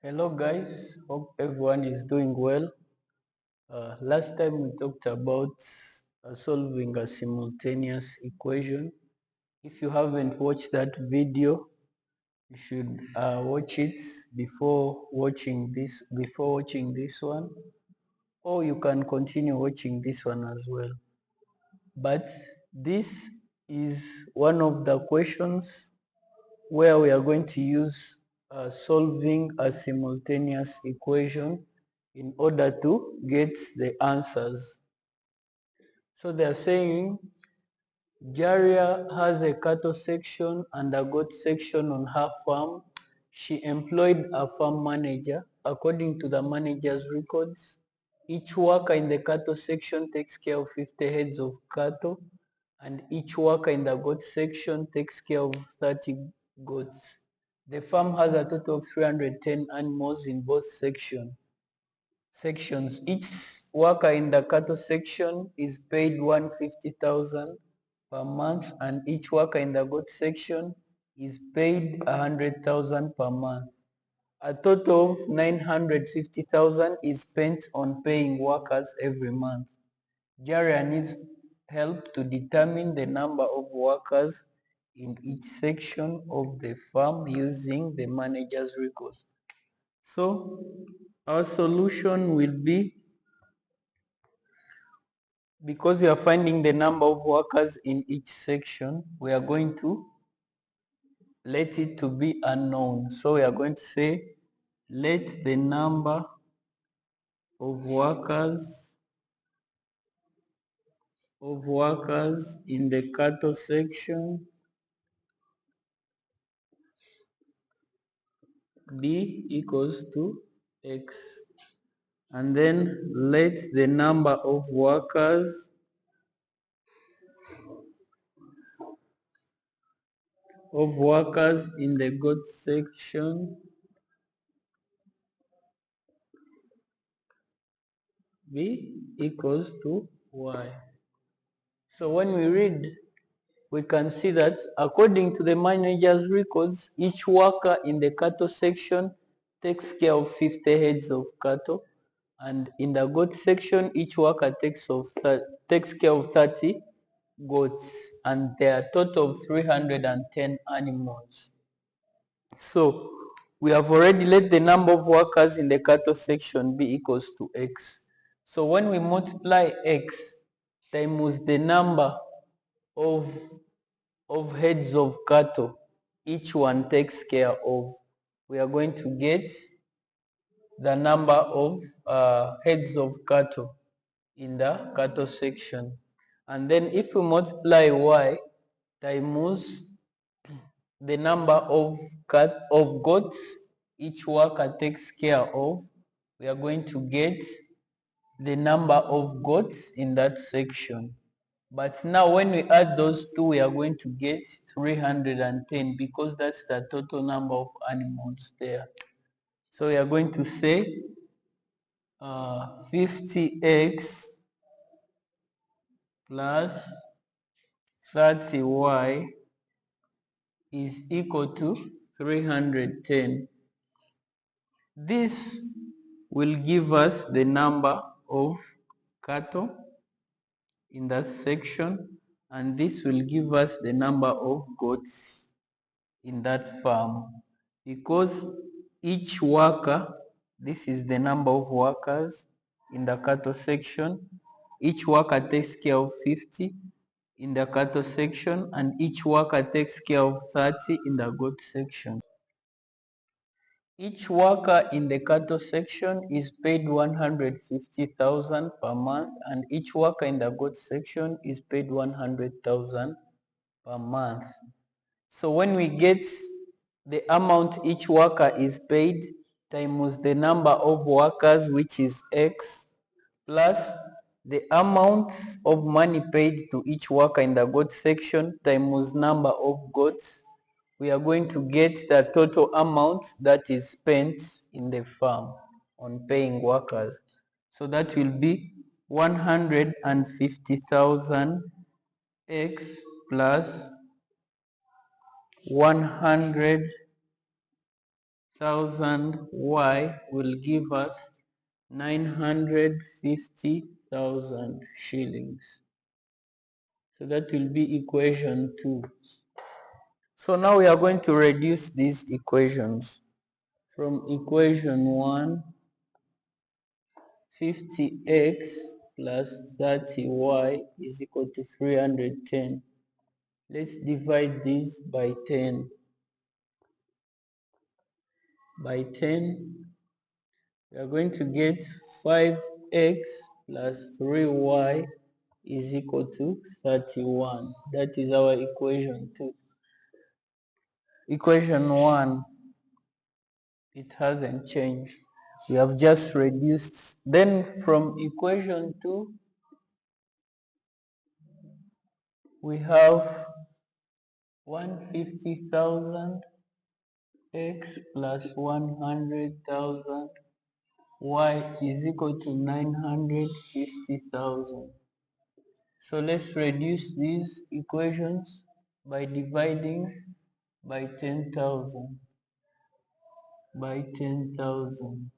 Hello guys, hope everyone is doing well. Last time we talked about solving a simultaneous equation. If you haven't watched that video, you should watch it before watching this one, or you can continue watching this one as well. But this is one of the questions where we are going to use solving a simultaneous equation in order to get the answers. So they are saying Jaria has a cattle section and a goat section on her farm. She employed a farm manager. According to the manager's records, each worker in the cattle section takes care of 50 heads of cattle, and each worker in the goat section takes care of 30 goats. The farm has a total of 310 animals in both sections. Each worker in the cattle section is paid 150,000 per month, and each worker in the goat section is paid 100,000 per month. A total of 950,000 is spent on paying workers every month. Jaria needs help to determine the number of workers in each section of the farm using the manager's records. So our solution will be, because we are finding the number of workers in each section, we are going to let it to be unknown. So we are going to say, let the number of workers in the cattle section be equals to X. And then let the number of workers in the goat section be equals to Y. So when we read, we can see that according to the manager's records, each worker in the cattle section takes care of 50 heads of cattle, and in the goat section, each worker takes care of 30 goats, and there are a total of 310 animals. So we have already let the number of workers in the cattle section be equals to X. So when we multiply X times the number of heads of cattle each one takes care of, we are going to get the number of heads of cattle in the cattle section. And then if we multiply Y times the number of goats each worker takes care of, we are going to get the number of goats in that section. But now when we add those two, we are going to get 310, because that's the total number of animals there. So we are going to say 50x plus 30y is equal to 310. This will give us the number of cattle in that section, and this will give us the number of goats in that farm, because each worker, this is the number of workers in the cattle section, each worker takes care of 50 in the cattle section, and each worker takes care of 30 in the goat section. Each worker in the cattle section is paid 150,000 per month, and each worker in the goat section is paid 100,000 per month. So when we get the amount each worker is paid times the number of workers, which is X, plus the amount of money paid to each worker in the goat section times number of goats, we are going to get the total amount that is spent in the farm on paying workers. So that will be 150,000 X plus 100,000 thousand Y will give us 950,000 shillings. So that will be equation 2. So now we are going to reduce these equations. From equation 1, 50x plus 30y is equal to 310. Let's divide this by 10. By 10, we are going to get 5x plus 3y is equal to 31. That is our equation 2. Equation 1, it hasn't changed. We have just reduced. Then from equation 2, we have 150,000 x plus 100,000 y is equal to 950,000. So let's reduce these equations by dividing by 10,000. By 10,000.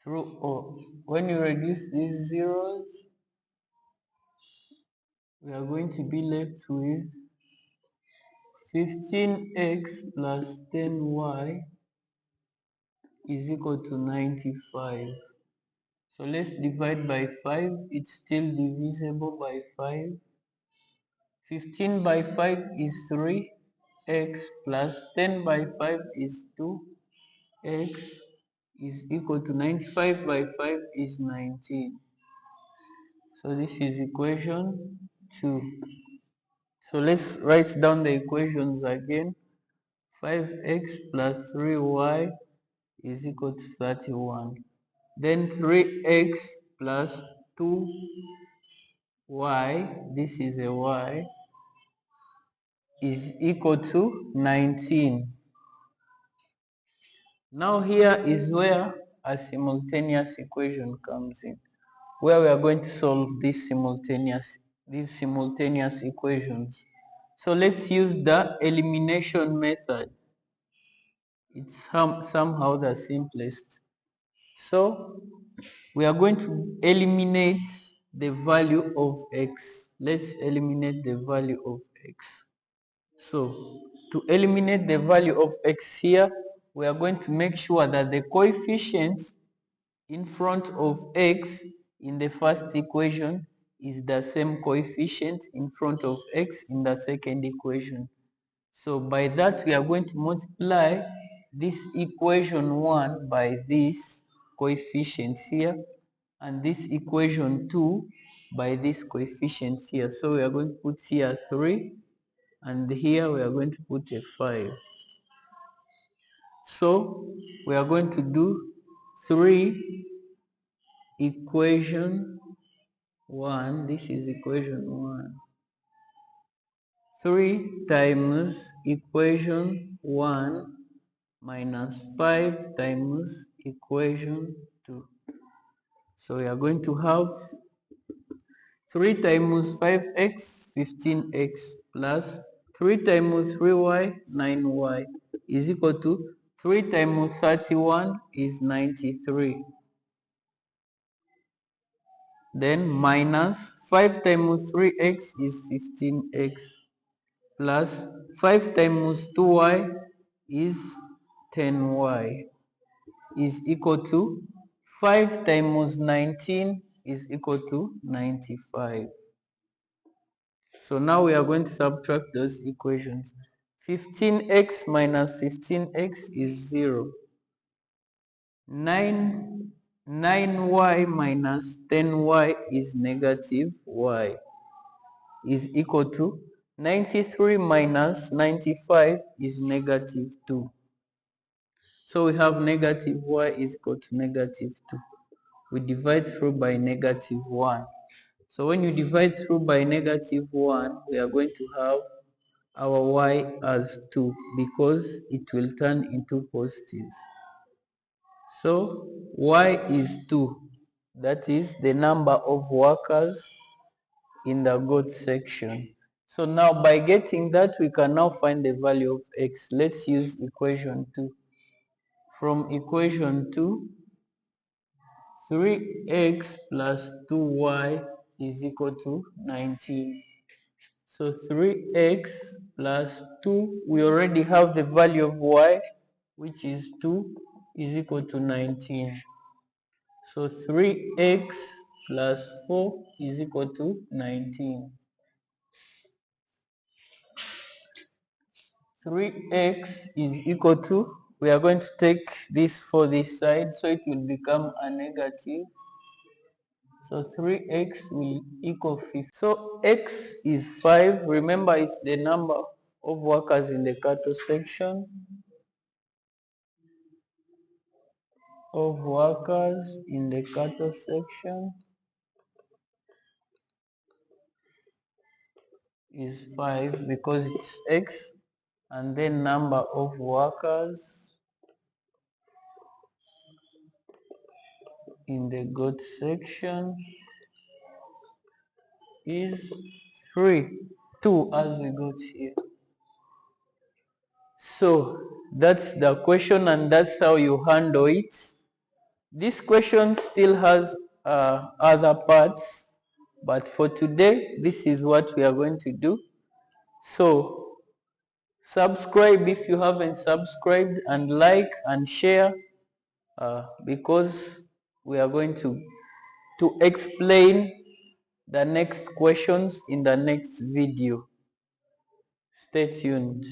When you reduce these zeros, we are going to be left with 15x plus 10y is equal to 95. So let's divide by 5. It's still divisible by 5. 15 by 5 is 3x plus 10 by 5 is 2x is equal to 95 by 5 is 19. So this is equation 2. So let's write down the equations again. 5x plus 3y is equal to 31. Then 3x plus 2y, this is a y, is equal to 19. Now here is where a simultaneous equation comes in, where we are going to solve these simultaneous equations. So let's use the elimination method. It's somehow the simplest. So we are going to eliminate the value of x. Let's eliminate the value of x. So to eliminate the value of x here, we are going to make sure that the coefficient in front of x in the first equation is the same coefficient in front of x in the second equation. So by that, we are going to multiply this equation 1 by this coefficient here, and this equation 2 by this coefficient here. So we are going to put here 3, and here we are going to put a 5. So we are going to do 3 equation 1. This is equation 1. 3 times equation 1 minus 5 times equation 2. So we are going to have 3 times 5x, 15x, plus 3 times 3y, 9y, is equal to 3 times 31 is 93. Then minus 5 times 3x is 15x, plus 5 times 2y is 10y, is equal to 5 times 19 is equal to 95. So now we are going to subtract those equations. 15x minus 15x is 0. 9y minus 10y is negative y, is equal to 93 minus 95 is negative 2. So we have negative y is equal to negative 2. We divide through by negative 1. So when you divide through by negative 1, we are going to have our y as 2 because it will turn into positives. So y is 2. That is the number of workers in the goods section. So now by getting that, we can now find the value of x. Let's use equation 2. From equation 2, 3x plus 2y is equal to 19. So 3x plus 2, we already have the value of y, which is 2, is equal to 19. So 3x plus 4 is equal to 19. 3x is equal to, we are going to take this for this side, so it will become a negative. So 3x will equal 50. So x is 5. Remember, it's the number of workers in the cattle section. Of workers in the cattle section is 5 because it's x, and then number of workers in the goat section is 2 as we got here. So that's the question, and that's how you handle it. This question still has other parts, but for today, this is what we are going to do. So subscribe if you haven't subscribed, and like and share, because we are going to explain the next questions in the next video. Stay tuned.